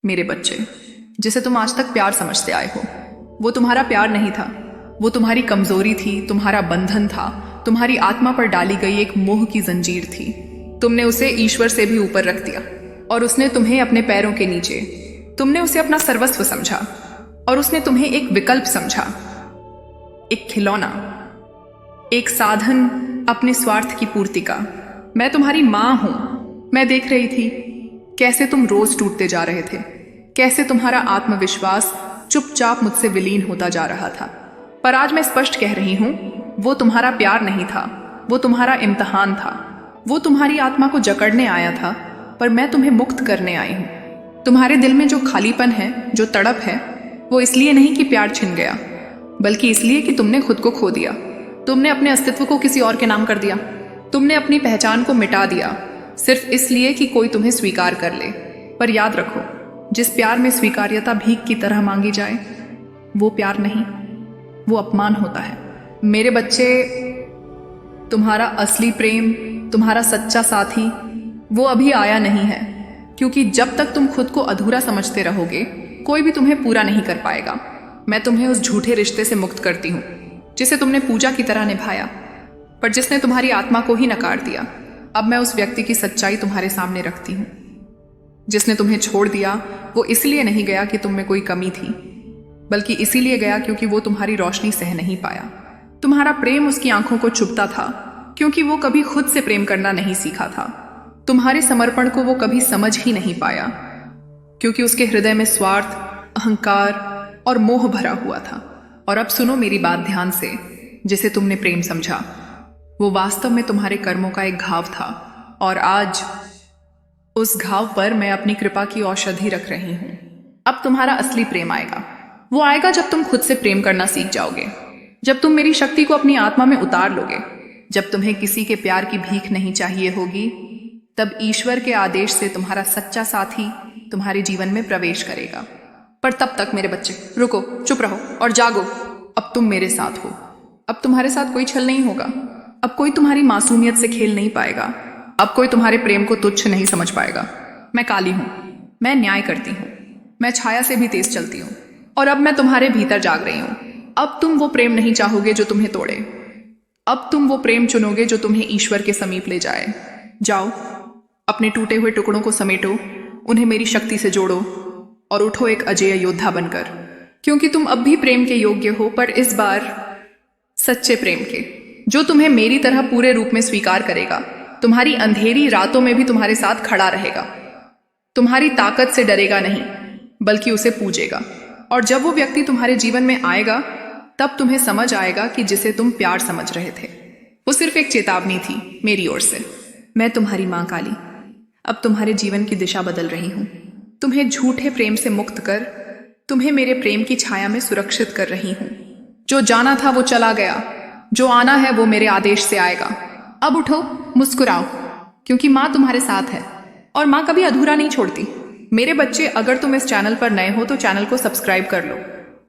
मेरे बच्चे, जिसे तुम आज तक प्यार समझते आए हो, वो तुम्हारा प्यार नहीं था। वो तुम्हारी कमजोरी थी, तुम्हारा बंधन था, तुम्हारी आत्मा पर डाली गई एक मोह की जंजीर थी। तुमने उसे ईश्वर से भी ऊपर रख दिया और उसने तुम्हें अपने पैरों के नीचे। तुमने उसे अपना सर्वस्व समझा और उसने तुम्हें एक विकल्प समझा, एक खिलौना, एक साधन अपने स्वार्थ की पूर्ति का। मैं तुम्हारी मां हूं। मैं देख रही थी कैसे तुम रोज टूटते जा रहे थे, कैसे तुम्हारा आत्मविश्वास चुपचाप मुझसे विलीन होता जा रहा था। पर आज मैं स्पष्ट कह रही हूं, वो तुम्हारा प्यार नहीं था, वो तुम्हारा इम्तिहान था। वो तुम्हारी आत्मा को जकड़ने आया था, पर मैं तुम्हें मुक्त करने आई हूं। तुम्हारे दिल में जो खालीपन है, जो तड़प है, वो इसलिए नहीं कि प्यार छिन गया, बल्कि इसलिए कि तुमने खुद को खो दिया। तुमने अपने अस्तित्व को किसी और के नाम कर दिया। तुमने अपनी पहचान को मिटा दिया, सिर्फ इसलिए कि कोई तुम्हें स्वीकार कर ले। पर याद रखो, जिस प्यार में स्वीकार्यता भीख की तरह मांगी जाए, वो प्यार नहीं, वो अपमान होता है। मेरे बच्चे, तुम्हारा असली प्रेम, तुम्हारा सच्चा साथी, वो अभी आया नहीं है। क्योंकि जब तक तुम खुद को अधूरा समझते रहोगे, कोई भी तुम्हें पूरा नहीं कर पाएगा। मैं तुम्हें उस झूठे रिश्ते से मुक्त करती हूँ जिसे तुमने पूजा की तरह निभाया, पर जिसने तुम्हारी आत्मा को ही नकार दिया। अब मैं उस व्यक्ति की सच्चाई तुम्हारे सामने रखती हूँ। जिसने तुम्हें छोड़ दिया, वो इसलिए नहीं गया कि तुम में कोई कमी थी, बल्कि इसीलिए गया क्योंकि वो तुम्हारी रोशनी सह नहीं पाया। तुम्हारा प्रेम उसकी आंखों को चुभता था, क्योंकि वो कभी खुद से प्रेम करना नहीं सीखा था। तुम्हारे समर्पण को वो कभी समझ ही नहीं पाया, क्योंकि उसके हृदय में स्वार्थ, अहंकार और मोह भरा हुआ था। और अब सुनो मेरी बात ध्यान से। जिसे तुमने प्रेम समझा, वो वास्तव में तुम्हारे कर्मों का एक घाव था, और आज उस घाव पर मैं अपनी कृपा की औषधि रख रही हूं। अब तुम्हारा असली प्रेम आएगा। वो आएगा जब तुम खुद से प्रेम करना सीख जाओगे, जब तुम मेरी शक्ति को अपनी आत्मा में उतार लोगे, जब तुम्हें किसी के प्यार की भीख नहीं चाहिए होगी। तब ईश्वर के आदेश से तुम्हारा सच्चा साथी तुम्हारे जीवन में प्रवेश करेगा। पर तब तक मेरे बच्चे, रुको, चुप रहो और जागो। अब तुम मेरे साथ हो। अब तुम्हारे साथ कोई छल नहीं होगा। अब कोई तुम्हारी मासूमियत से खेल नहीं पाएगा। अब कोई तुम्हारे प्रेम को तुच्छ नहीं समझ पाएगा। मैं काली हूं, मैं न्याय करती हूं, मैं छाया से भी तेज चलती हूं, और अब मैं तुम्हारे भीतर जाग रही हूं। अब तुम वो प्रेम नहीं चाहोगे जो तुम्हें तोड़े। अब तुम वो प्रेम चुनोगे जो तुम्हें ईश्वर के समीप ले जाए। जाओ, अपने टूटे हुए टुकड़ों को समेटो, उन्हें मेरी शक्ति से जोड़ो और उठो एक अजेय योद्धा बनकर। क्योंकि तुम अब भी प्रेम के योग्य हो, पर इस बार सच्चे प्रेम के, जो तुम्हें मेरी तरह पूरे रूप में स्वीकार करेगा, तुम्हारी अंधेरी रातों में भी तुम्हारे साथ खड़ा रहेगा, तुम्हारी ताकत से डरेगा नहीं, बल्कि उसे पूजेगा। और जब वो व्यक्ति तुम्हारे जीवन में आएगा, तब तुम्हें समझ आएगा कि जिसे तुम प्यार समझ रहे थे, वो सिर्फ एक चेतावनी थी मेरी ओर से। मैं तुम्हारी मां काली अब तुम्हारे जीवन की दिशा बदल रही हूं। तुम्हें झूठे प्रेम से मुक्त कर तुम्हें मेरे प्रेम की छाया में सुरक्षित कर रही हूं। जो जाना था वो चला गया, जो आना है वो मेरे आदेश से आएगा। अब उठो, मुस्कुराओ, क्योंकि मां तुम्हारे साथ है, और मां कभी अधूरा नहीं छोड़ती। मेरे बच्चे, अगर तुम इस चैनल पर नए हो तो चैनल को सब्सक्राइब कर लो,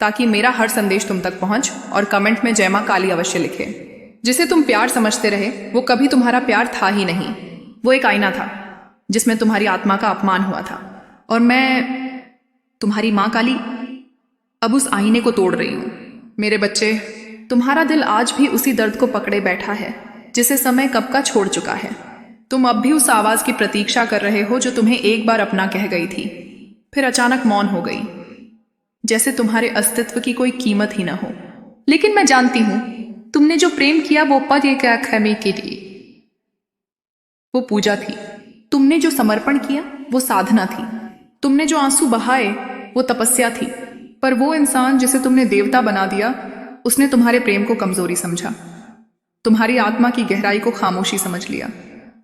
ताकि मेरा हर संदेश तुम तक पहुंच, और कमेंट में जय मां काली अवश्य लिखे। जिसे तुम प्यार समझते रहे, वो कभी तुम्हारा प्यार था ही नहीं। वो एक आईना था जिसमें तुम्हारी आत्मा का अपमान हुआ था, और मैं तुम्हारी मां काली अब उस आईने को तोड़ रही हूं। मेरे बच्चे, तुम्हारा दिल आज भी उसी दर्द को पकड़े बैठा है जिसे समय कब का छोड़ चुका है। तुम अब भी उस आवाज की प्रतीक्षा कर रहे हो जो तुम्हें एक बार अपना कह गई थी, फिर अचानक मौन हो गई, जैसे तुम्हारे अस्तित्व की कोई कीमत ही न हो। लेकिन मैं जानती हूं, तुमने जो प्रेम किया वो पद एक खैमे के लिए, वो पूजा थी। तुमने जो समर्पण किया वो साधना थी। तुमने जो आंसू बहाए वो तपस्या थी। पर वो इंसान जिसे तुमने देवता बना दिया, उसने तुम्हारे प्रेम को कमजोरी समझा, तुम्हारी आत्मा की गहराई को खामोशी समझ लिया।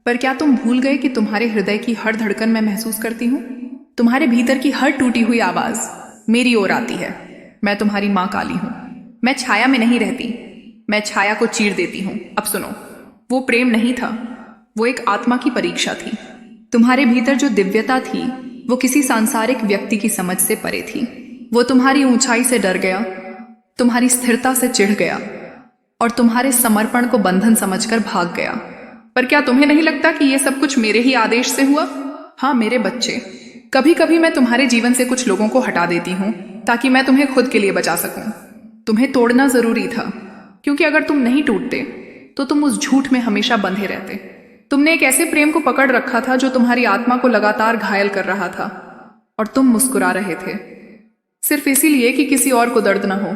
पर क्या तुम भूल गए कि तुम्हारे हृदय की हर धड़कन मैं महसूस करती हूँ? तुम्हारे भीतर की हर टूटी हुई आवाज मेरी ओर आती है। मैं तुम्हारी मां काली हूं। मैं छाया में नहीं रहती, मैं छाया को चीर देती हूं। अब सुनो, वो प्रेम नहीं था, वो एक आत्मा की परीक्षा थी। तुम्हारे भीतर जो दिव्यता थी, वो किसी सांसारिक व्यक्ति की समझ से परे थी। वो तुम्हारी ऊंचाई से डर गया, तुम्हारी स्थिरता से चिढ़ गया, और तुम्हारे समर्पण को बंधन समझकर भाग गया। पर क्या तुम्हें नहीं लगता कि यह सब कुछ मेरे ही आदेश से हुआ? हाँ मेरे बच्चे, कभी कभी मैं तुम्हारे जीवन से कुछ लोगों को हटा देती हूँ ताकि मैं तुम्हें खुद के लिए बचा सकूं। तुम्हें तोड़ना जरूरी था, क्योंकि अगर तुम नहीं टूटते तो तुम उस झूठ में हमेशा बंधे रहते। तुमने एक ऐसे प्रेम को पकड़ रखा था जो तुम्हारी आत्मा को लगातार घायल कर रहा था, और तुम मुस्कुरा रहे थे सिर्फ इसीलिए कि किसी और को दर्द न हो।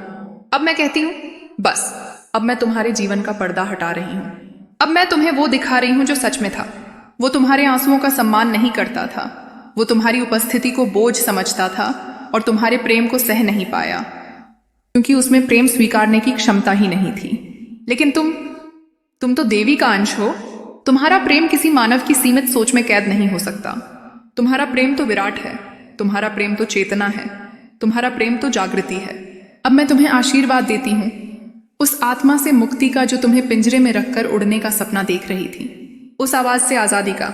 अब मैं कहती हूँ बस, अब मैं तुम्हारे जीवन का पर्दा हटा रही हूँ। अब मैं तुम्हें वो दिखा रही हूँ जो सच में था। वो तुम्हारे आंसुओं का सम्मान नहीं करता था, वो तुम्हारी उपस्थिति को बोझ समझता था और तुम्हारे प्रेम को सह नहीं पाया, क्योंकि उसमें प्रेम स्वीकारने की क्षमता ही नहीं थी। लेकिन तुम तो देवी का अंश हो। तुम्हारा प्रेम किसी मानव की सीमित सोच में कैद नहीं हो सकता। तुम्हारा प्रेम तो विराट है, तुम्हारा प्रेम तो चेतना है, तुम्हारा प्रेम तो जागृति है। अब मैं तुम्हें आशीर्वाद देती हूँ, उस आत्मा से मुक्ति का जो तुम्हें पिंजरे में रखकर उड़ने का सपना देख रही थी, उस आवाज से आजादी का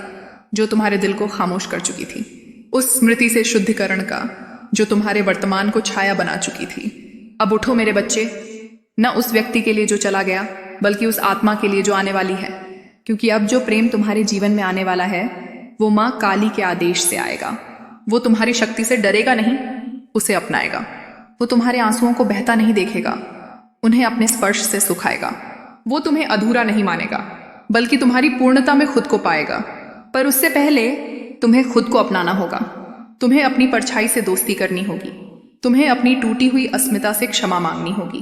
जो तुम्हारे दिल को खामोश कर चुकी थी, उस स्मृति से शुद्धिकरण का जो तुम्हारे वर्तमान को छाया बना चुकी थी। अब उठो मेरे बच्चे, न उस व्यक्ति के लिए जो चला गया, बल्कि उस आत्मा के लिए जो आने वाली है, क्योंकि अब जो प्रेम तुम्हारे जीवन में आने वाला है वो माँ काली के आदेश से आएगा। वो तुम्हारी शक्ति से डरेगा नहीं, उसे अपनाएगा। वो तुम्हारे आंसुओं को बहता नहीं देखेगा, उन्हें अपने स्पर्श से सुखाएगा। वो तुम्हें अधूरा नहीं मानेगा, बल्कि तुम्हारी पूर्णता में खुद को पाएगा। पर उससे पहले तुम्हें खुद को अपनाना होगा। तुम्हें अपनी परछाई से दोस्ती करनी होगी, तुम्हें अपनी टूटी हुई अस्मिता से क्षमा मांगनी होगी,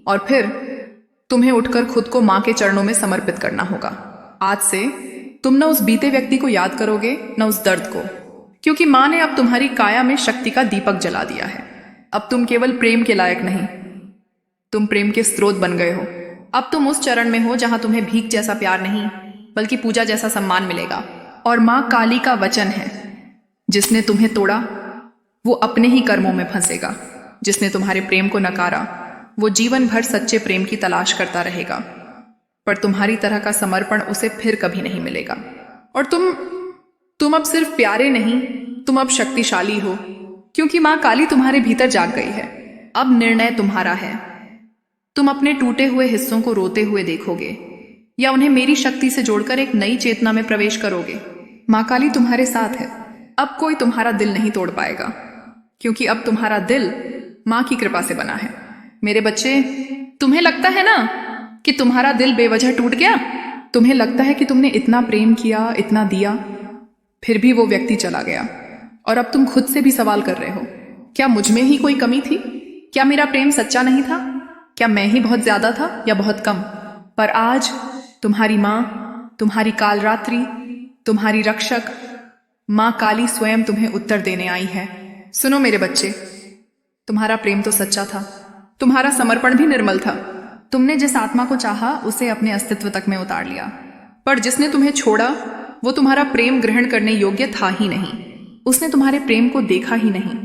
और फिर तुम्हें उठकर खुद को माँ के चरणों में समर्पित करना होगा। आज से तुम न उस बीते व्यक्ति को याद करोगे, न उस दर्द को, क्योंकि माँ ने अब तुम्हारी काया में शक्ति का दीपक जला दिया है। अब तुम केवल प्रेम के लायक नहीं, तुम प्रेम के स्रोत बन गए हो। अब तुम उस चरण में हो जहां तुम्हें भीख जैसा प्यार नहीं, बल्कि पूजा जैसा सम्मान मिलेगा। और माँ काली का वचन है, जिसने तुम्हें तोड़ा वो अपने ही कर्मों में फंसेगा। जिसने तुम्हारे प्रेम को नकारा वो जीवन भर सच्चे प्रेम की तलाश करता रहेगा, पर तुम्हारी तरह का समर्पण उसे फिर कभी नहीं मिलेगा। और तुम अब सिर्फ प्यारे नहीं, तुम अब शक्तिशाली हो, क्योंकि माँ काली तुम्हारे भीतर जाग गई है। अब निर्णय तुम्हारा है। तुम अपने टूटे हुए हिस्सों को रोते हुए देखोगे, या उन्हें मेरी शक्ति से जोड़कर एक नई चेतना में प्रवेश करोगे। माँ काली तुम्हारे साथ है। अब कोई तुम्हारा दिल नहीं तोड़ पाएगा, क्योंकि अब तुम्हारा दिल माँ की कृपा से बना है। मेरे बच्चे, तुम्हें लगता है ना कि तुम्हारा दिल बेवजह टूट गया? तुम्हें लगता है कि तुमने इतना प्रेम किया, इतना दिया, फिर भी वो व्यक्ति चला गया। और अब तुम खुद से भी सवाल कर रहे हो, क्या मुझ में ही कोई कमी थी? क्या मेरा प्रेम सच्चा नहीं था? क्या मैं ही बहुत ज्यादा था या बहुत कम? पर आज तुम्हारी माँ, तुम्हारी कालरात्रि, तुम्हारी रक्षक माँ काली स्वयं तुम्हें उत्तर देने आई है। सुनो मेरे बच्चे, तुम्हारा प्रेम तो सच्चा था, तुम्हारा समर्पण भी निर्मल था। तुमने जिस आत्मा को चाहा उसे अपने अस्तित्व तक में उतार लिया, पर जिसने तुम्हें छोड़ा वो तुम्हारा प्रेम ग्रहण करने योग्य था ही नहीं। उसने तुम्हारे प्रेम को देखा ही नहीं,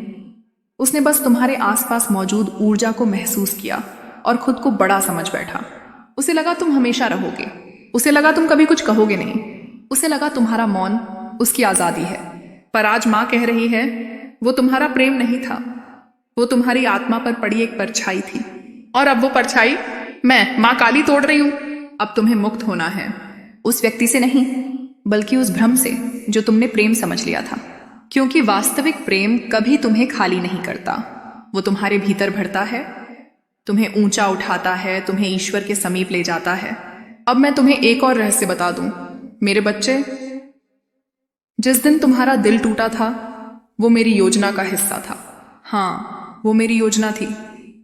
उसने बस तुम्हारे आसपास मौजूद ऊर्जा को महसूस किया और खुद को बड़ा समझ बैठा। उसे लगा तुम हमेशा रहोगे, उसे लगा तुम कभी कुछ कहोगे नहीं, उसे लगा तुम्हारा मौन उसकी आजादी है। पर आज माँ कह रही है, वो तुम्हारा प्रेम नहीं था, वो तुम्हारी आत्मा पर पड़ी एक परछाई थी, और अब वो परछाई मैं माँ काली तोड़ रही हूँ। अब तुम्हें मुक्त होना है, उस व्यक्ति से नहीं, बल्कि उस भ्रम से जो तुमने प्रेम समझ लिया था। क्योंकि वास्तविक प्रेम कभी तुम्हें खाली नहीं करता, वो तुम्हारे भीतर भरता है, तुम्हें ऊंचा उठाता है, तुम्हें ईश्वर के समीप ले जाता है। अब मैं तुम्हें एक और रहस्य बता दूं मेरे बच्चे, जिस दिन तुम्हारा दिल टूटा था वो मेरी योजना का हिस्सा था। हाँ, वो मेरी योजना थी,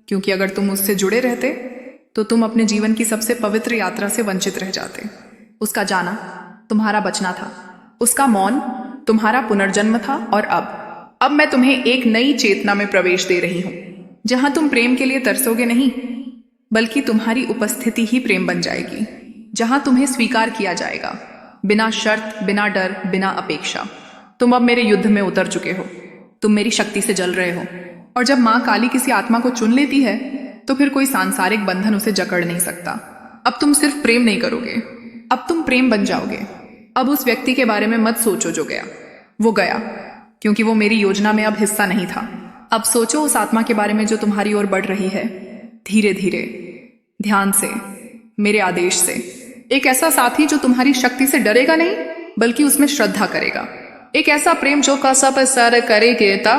क्योंकि अगर तुम उससे जुड़े रहते तो तुम अपने जीवन की सबसे पवित्र यात्रा से वंचित रह जाते। उसका जाना तुम्हारा बचना था, उसका मौन तुम्हारा पुनर्जन्म था। और अब मैं तुम्हें एक नई चेतना में प्रवेश दे रही हूं, जहां तुम प्रेम के लिए तरसोगे नहीं, बल्कि तुम्हारी उपस्थिति ही प्रेम बन जाएगी, जहां तुम्हें स्वीकार किया जाएगा, बिना शर्त, बिना डर, बिना अपेक्षा। तुम अब मेरे युद्ध में उतर चुके हो, तुम मेरी शक्ति से जल रहे हो। और जब माँ काली किसी आत्मा को चुन लेती है तो फिर कोई सांसारिक बंधन उसे जकड़ नहीं सकता। अब तुम सिर्फ प्रेम नहीं करोगे, अब तुम प्रेम बन जाओगे। अब उस व्यक्ति के बारे में मत सोचो जो गया, वो गया, क्योंकि वो मेरी योजना में अब हिस्सा नहीं था। अब सोचो उस आत्मा के बारे में जो तुम्हारी ओर बढ़ रही है, धीरे धीरे, ध्यान से, मेरे आदेश से। एक ऐसा साथी जो तुम्हारी शक्ति से डरेगा नहीं, बल्कि उसमें श्रद्धा करेगा, एक ऐसा प्रेम जो कसा पसार करेगा,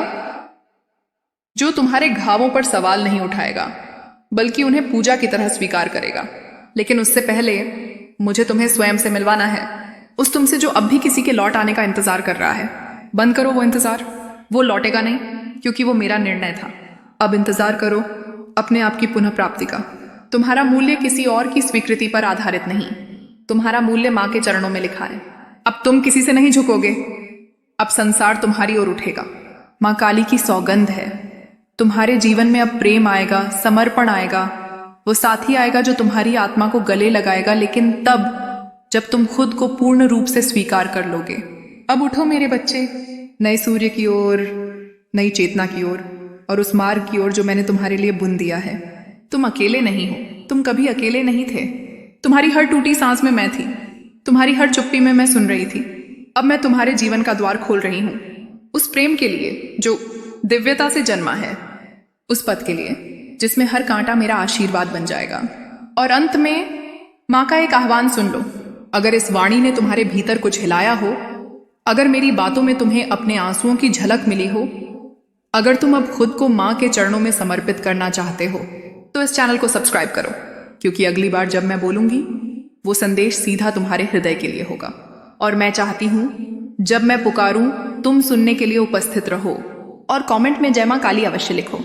जो तुम्हारे घावों पर सवाल नहीं उठाएगा बल्कि उन्हें पूजा की तरह स्वीकार करेगा। लेकिन उससे पहले मुझे तुम्हें स्वयं से मिलवाना है, उस तुमसे जो अब भी किसी के लौट आने का इंतजार कर रहा है। बंद करो वो इंतजार, वो लौटेगा नहीं, क्योंकि वो मेरा निर्णय था। अब इंतजार करो अपने आप की पुनः प्राप्ति का। तुम्हारा मूल्य किसी और की स्वीकृति पर आधारित नहीं, तुम्हारा मूल्य माँ के चरणों में लिखा है। अब तुम किसी से नहीं झुकोगे, अब संसार तुम्हारी ओर उठेगा। माँ काली की सौगंध है, तुम्हारे जीवन में अब प्रेम आएगा, समर्पण आएगा, वो साथी आएगा जो तुम्हारी आत्मा को गले लगाएगा, लेकिन तब जब तुम खुद को पूर्ण रूप से स्वीकार कर लोगे। अब उठो मेरे बच्चे, नए सूर्य की ओर, नई चेतना की ओर, और उस मार्ग की ओर जो मैंने तुम्हारे लिए बुन दिया है। तुम अकेले नहीं हो, तुम कभी अकेले नहीं थे। तुम्हारी हर टूटी सांस में मैं थी, तुम्हारी हर चुप्पी में मैं सुन रही थी। अब मैं तुम्हारे जीवन का द्वार खोल रही हूं, उस प्रेम के लिए जो दिव्यता से जन्मा है, उस पद के लिए जिसमें हर कांटा मेरा आशीर्वाद बन जाएगा। और अंत में माँ का एक आह्वान सुन लो। अगर इस वाणी ने तुम्हारे भीतर कुछ हिलाया हो, अगर मेरी बातों में तुम्हें अपने आंसुओं की झलक मिली हो, अगर तुम अब खुद को माँ के चरणों में समर्पित करना चाहते हो, तो इस चैनल को सब्सक्राइब करो, क्योंकि अगली बार जब मैं बोलूंगी वो संदेश सीधा तुम्हारे हृदय के लिए होगा। और मैं चाहती हूं जब मैं पुकारूं तुम सुनने के लिए उपस्थित रहो, और कमेंट में जय मां काली अवश्य लिखो।